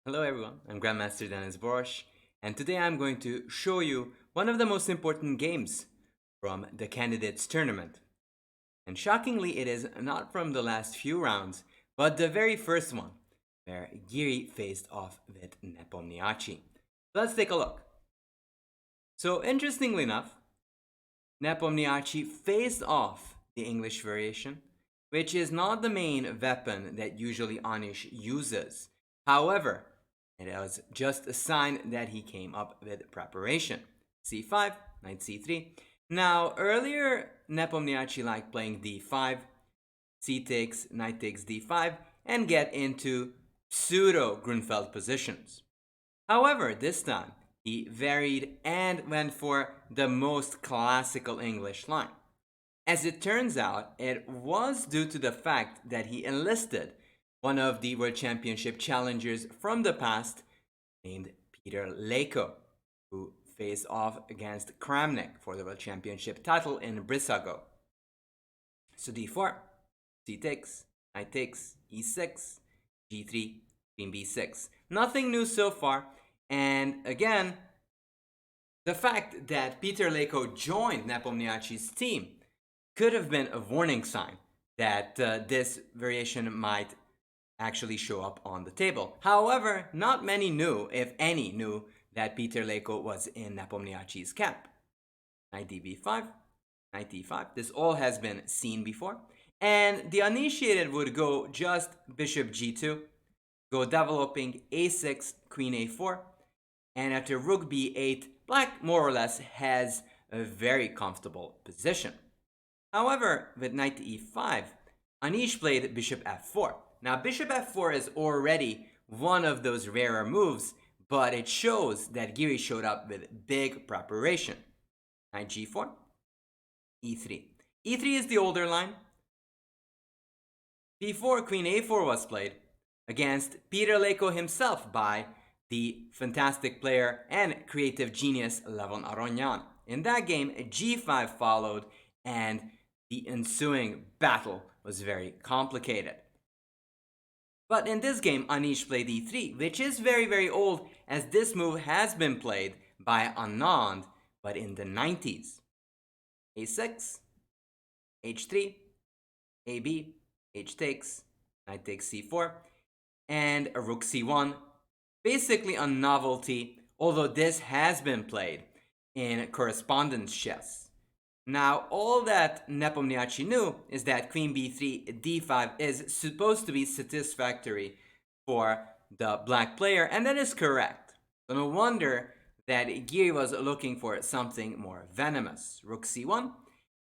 Hello everyone, I'm Grandmaster Denes Boros, and today I'm going to show you one of the most important games from the Candidates tournament. And shockingly, it is not from the last few rounds, but the very first one, where Giri faced off with Nepomniachtchi. Let's take a look. So, interestingly enough, Nepomniachtchi faced off the English variation, which is not the main weapon that usually Anish uses. However, it was just a sign that he came up with preparation. c5, knight c3. Now, earlier Nepomniachtchi liked playing d5, c takes, knight takes d5, and get into pseudo Grunfeld positions. However, this time he varied and went for the most classical English line. As it turns out, it was due to the fact that he enlisted one of the World Championship challengers from the past named Peter Leko, who faced off against Kramnik for the World Championship title in Brissago. So d4, c takes, knight takes, e6, g3, queen b6. Nothing new so far, and again, the fact that Peter Leko joined Nepomniachtchi's team could have been a warning sign that this variation might actually show up on the table. However, not many knew, if any, knew that Peter Leko was in Nepomniachtchi's camp. Knight db5, knight d5. This all has been seen before. And the uninitiated would go just bishop g2, go developing a6, queen a4, and after rook b8, black more or less has a very comfortable position. However, with knight to e5, Anish played bishop f4. Now, bishop f4 is already one of those rarer moves, but it shows that Giri showed up with big preparation. Knight g4, e3. e3 is the older line. Before queen a4 was played against Peter Leko himself by the fantastic player and creative genius Levon Aronyan. In that game, g5 followed, and the ensuing battle was very complicated. But in this game, Anish played e3, which is very old, as this move has been played by Anand, but in the 90s. a6, h3, ab, h takes, knight takes c4, and a rook c1. Basically a novelty, although this has been played in correspondence chess. Now, all that Nepomniachtchi knew is that queen b3, d5 is supposed to be satisfactory for the black player, and that is correct. So no wonder that Giri was looking for something more venomous. Rook c1,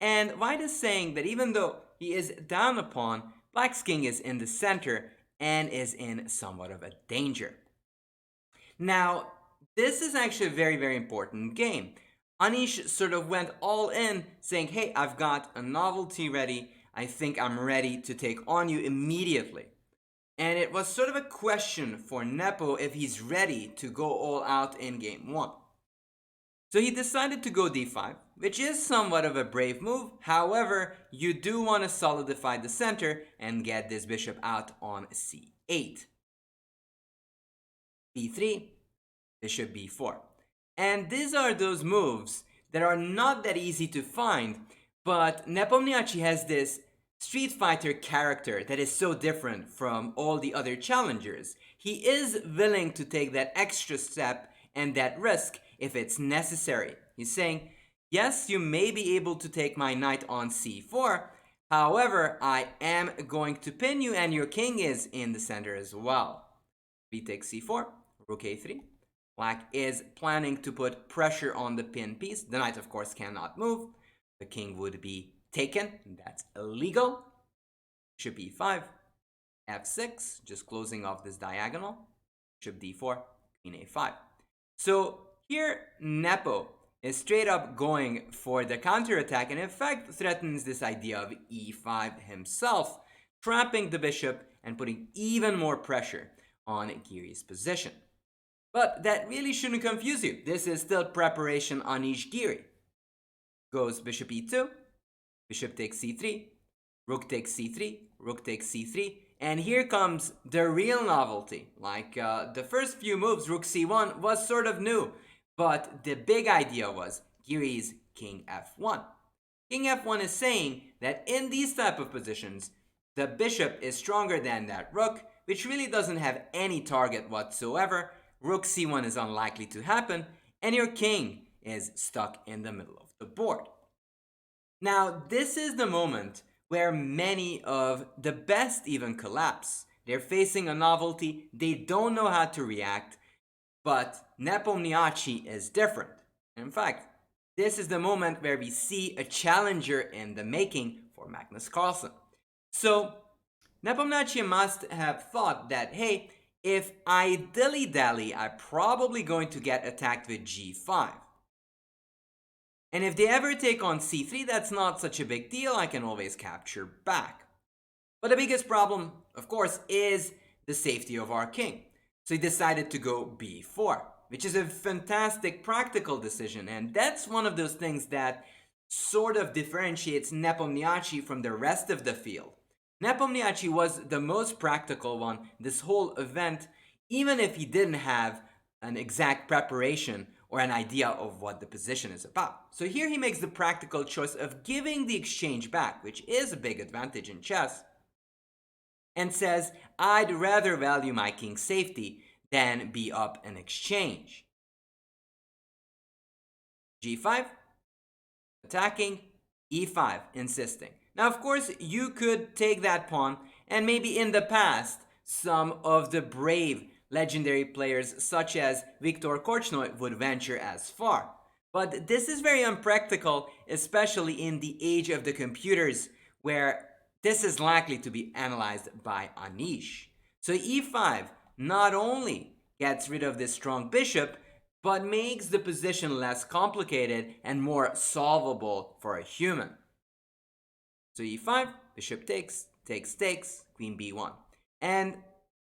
and White is saying that even though he is down a pawn, black's king is in the center and is in somewhat of a danger. Now, this is actually a very important game. Anish sort of went all in, saying, hey, I've got a novelty ready. I think I'm ready to take on you immediately. And it was sort of a question for Nepo if he's ready to go all out in game one. So he decided to go d5, which is somewhat of a brave move. However, you do want to solidify the center and get this bishop out on c8. b3, bishop b4. And these are those moves that are not that easy to find, but Nepomniachtchi has this Street Fighter character that is so different from all the other challengers. He is willing to take that extra step and that risk if it's necessary. He's saying, yes, you may be able to take my knight on c4, however, I am going to pin you and your king is in the center as well. B takes c4, rook a3. Black is planning to put pressure on the pin piece. The knight, of course, cannot move. The king would be taken. That's illegal. Bishop e5, f6, just closing off this diagonal. Bishop d4, queen a5. So here, Nepo is straight up going for the counterattack, and in fact threatens this idea of e5 himself, trapping the bishop and putting even more pressure on Giri's position. But that really shouldn't confuse you. This is still preparation Anish Giri. Goes bishop e2, bishop takes c3, rook takes c3, rook takes c3, And here comes the real novelty. Like the first few moves, rook c1 was sort of new, but the big idea was Giri's king f1. King f1 is saying that in these type of positions, the bishop is stronger than that rook, which really doesn't have any target whatsoever. Rook c1 is unlikely to happen, and your king is stuck in the middle of the board. Now, this is the moment where many of the best even collapse. They're facing a novelty, they don't know how to react, but Nepomniachtchi is different. In fact, this is the moment where we see a challenger in the making for Magnus Carlsen. So, Nepomniachtchi must have thought that, hey, if I dilly-dally, I'm probably going to get attacked with g5. And if they ever take on c3, that's not such a big deal, I can always capture back. But the biggest problem, of course, is the safety of our king. So he decided to go b4, which is a fantastic practical decision, and that's one of those things that sort of differentiates Nepomniachtchi from the rest of the field. Nepomniachtchi was the most practical one this whole event, even if he didn't have an exact preparation or an idea of what the position is about. So here he makes the practical choice of giving the exchange back, which is a big advantage in chess, and says, I'd rather value my king's safety than be up an exchange. g5, attacking, e5, insisting. Now, of course, you could take that pawn, and maybe in the past, some of the brave legendary players such as Viktor Korchnoi would venture as far. But this is very unpractical, especially in the age of the computers, where this is likely to be analyzed by Anish. So e5 not only gets rid of this strong bishop, but makes the position less complicated and more solvable for a human. So e5, bishop takes, queen b1. And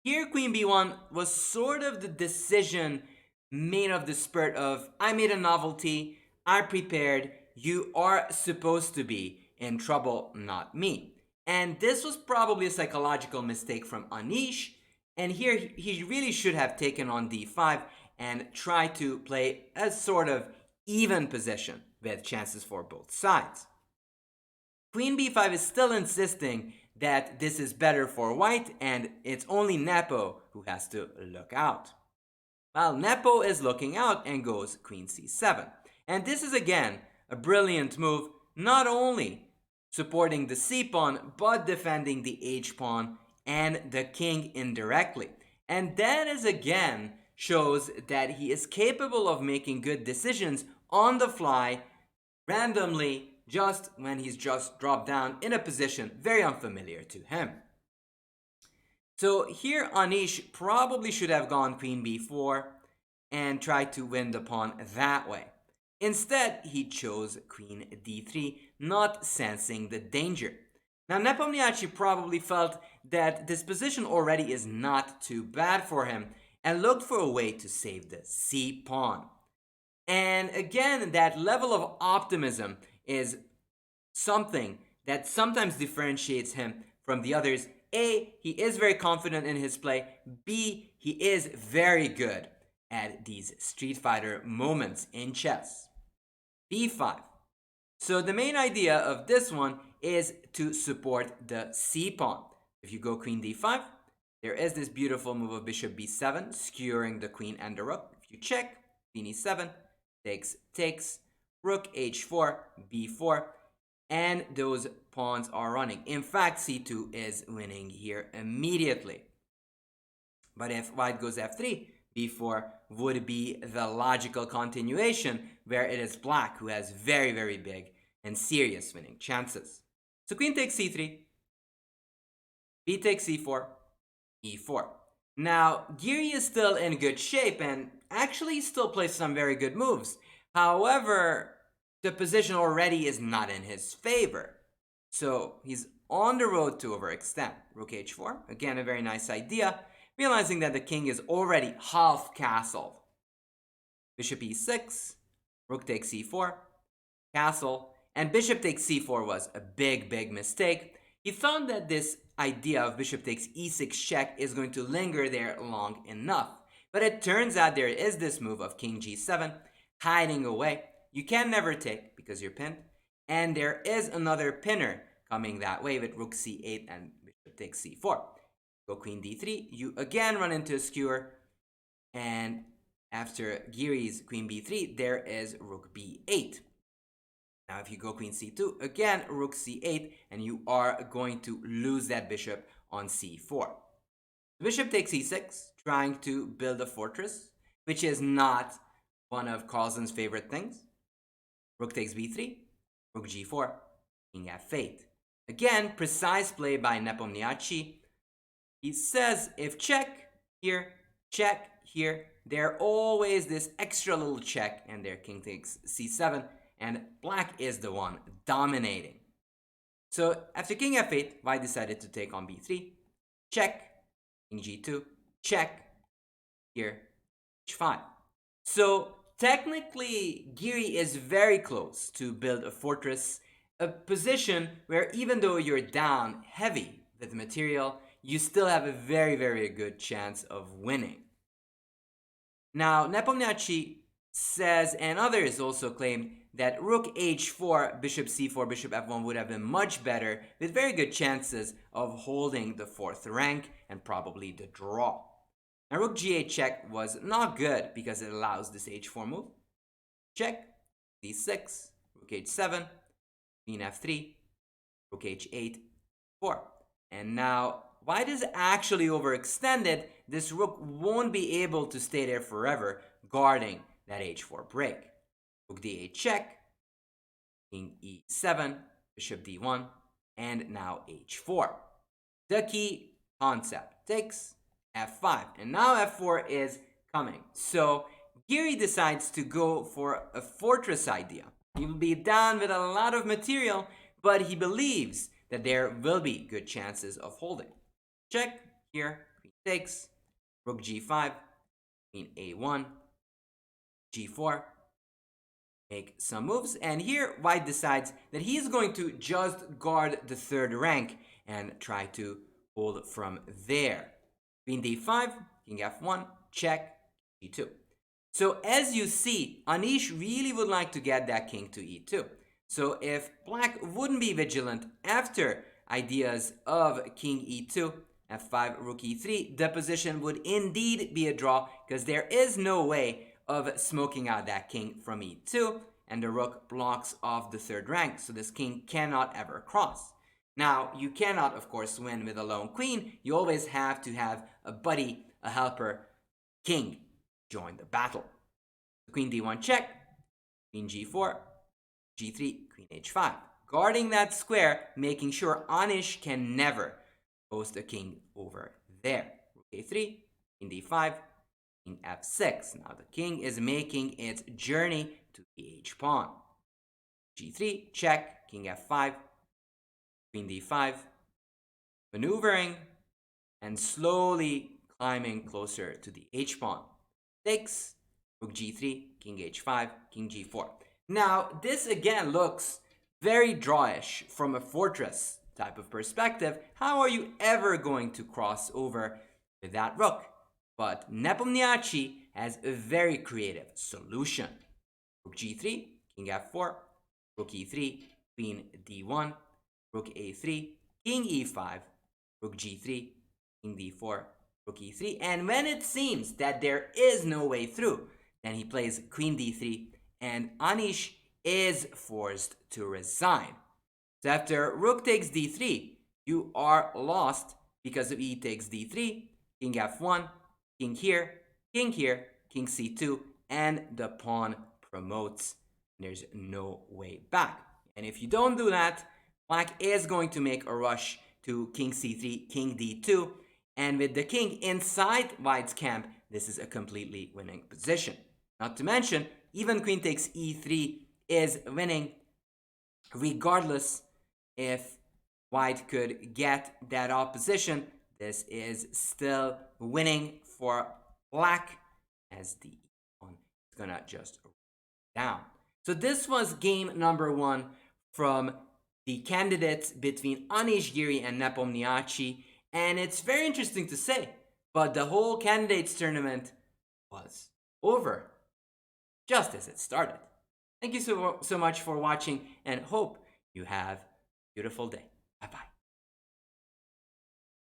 here queen b1 was sort of the decision made of the spirit of, I made a novelty, I prepared, you are supposed to be in trouble, not me. And this was probably a psychological mistake from Anish, and here he really should have taken on d5 and tried to play a sort of even position with chances for both sides. Queen b5 is still insisting that this is better for white, and it's only Nepo who has to look out. Well, Nepo is looking out and goes queen c7. And this is again a brilliant move, not only supporting the c-pawn, but defending the h-pawn and the king indirectly. And that is again shows that he is capable of making good decisions on the fly, randomly, just when he's just dropped down in a position very unfamiliar to him. So here Anish probably should have gone queen b4 and tried to win the pawn that way. Instead, he chose queen d3, not sensing the danger. Now Nepomniachtchi probably felt that this position already is not too bad for him and looked for a way to save the c-pawn. And again, that level of optimism is something that sometimes differentiates him from the others. A, he is very confident in his play. B, he is very good at these Street Fighter moments in chess. b5. So the main idea of this one is to support the c-pawn. If you go queen d5, there is this beautiful move of bishop b7, skewering the queen and the rook. If you check, queen e7, takes, rook h4, b4, and those pawns are running. In fact, c2 is winning here immediately. But if white goes f3, b4 would be the logical continuation, where it is black who has very, very big and serious winning chances. So queen takes c3, b takes c4, e4. Now, Giri is still in good shape and actually still plays some very good moves. However, the position already is not in his favor. So he's on the road to overextend. Rook h4, again a very nice idea, realizing that the king is already half castled. Bishop e6, rook takes c4, castle, and bishop takes c4 was a big, big mistake. He thought that this idea of bishop takes e6 check is going to linger there long enough. But it turns out there is this move of king g7 hiding away. You can never take because you're pinned. And there is another pinner coming that way with rook c8 and bishop takes c4. Go queen d3, you again run into a skewer. And after Giri's queen b3, there is rook b8. Now if you go queen c2, again rook c8, and you are going to lose that bishop on c4. The bishop takes e6, trying to build a fortress, which is not one of Carlsen's favorite things. Rook takes b3, rook g4, king f8. Again, precise play by Nepomniachtchi. He says if check here, there always this extra little check, and their king takes c7, and black is the one dominating. So after king f8, white decided to take on b3, check, king g2, check, here, h5. So technically, Giri is very close to build a fortress, a position where even though you're down heavy with material, you still have a very, very good chance of winning. Now, Nepomniachtchi says, and others also claim, that rook h4, bishop c4, bishop f1 would have been much better, with very good chances of holding the fourth rank and probably the draw. Now, rook g8 check was not good because it allows this h4 move. Check, d6, rook h7, queen f3, rook h8, 4. And now, white is actually overextended. This rook won't be able to stay there forever, guarding that h4 break. Rook d8 check, king e7, bishop d1, and now h4. The key concept takes f5, and now f4 is coming. So Giri decides to go for a fortress idea. He will be down with a lot of material, but he believes that there will be good chances of holding. Check here, queen takes, rook g5, queen a1, g4, make some moves, and here white decides that he's going to just guard the third rank and try to hold from there. Queen d5, king f1, check, g2. So as you see, Anish really would like to get that king to e2. So if black wouldn't be vigilant after ideas of king e2, f5, rook e3, the position would indeed be a draw, because there is no way of smoking out that king from e2, and the rook blocks off the third rank, so this king cannot ever cross. Now, you cannot, of course, win with a lone queen. You always have to have a buddy, a helper, king join the battle. Queen d1 check, queen g4, g3, queen h5. Guarding that square, making sure Anish can never post a king over there. Rook a3, king d5, king f6. Now the king is making its journey to the h-pawn. g3, check, king f5, queen d5, maneuvering and slowly climbing closer to the h-pawn. Takes, rook g3, king h5, king g4. Now this again looks very drawish from a fortress type of perspective. How are you ever going to cross over with that rook? But Nepomniachtchi has a very creative solution. Rook g3, king f4, rook e3, queen d1, rook a3, king e5, rook g3, king d4, rook e3. And when it seems that there is no way through, then he plays queen d3, and Anish is forced to resign. So after rook takes d3, you are lost because of e takes d3, king f1, king here, king c2, and the pawn promotes. There's no way back. And if you don't do that, black is going to make a rush to king c3, king d2, and with the king inside white's camp, this is a completely winning position. Not to mention, even queen takes e3 is winning, regardless if white could get that opposition. This is still winning for black, as the pawn is gonna just down. So this was game number 1 from the candidates between Denes Giri and Nepomniachtchi, and it's very interesting to say, but the whole candidates tournament was over just as it started. Thank you so much for watching, and hope you have a beautiful day.